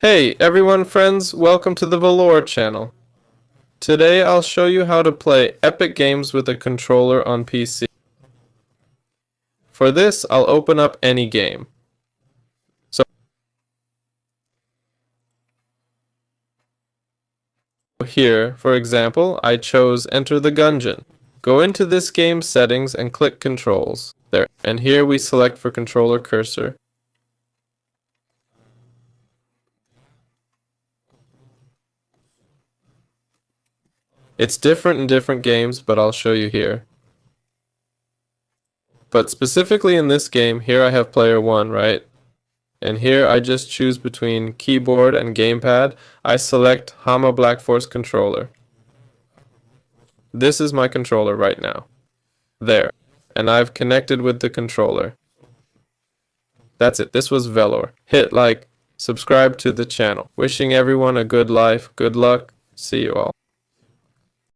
Hey everyone friends, welcome to the Valor channel. Today I'll show you how to play epic games with a controller on PC. For this, I'll open up any game. So here, for example, I chose Enter the Gungeon. Go into this game's settings and click Controls. There, and here we select for controller cursor. It's different in different games, but I'll show you here. But specifically in this game, here I have player 1, right? And here I just choose between keyboard and gamepad. I select Hama Black Force controller. This is my controller right now. There. And I've connected with the controller. That's it. This was Valor. Hit like, subscribe to the channel. Wishing everyone a good life, good luck. See you all.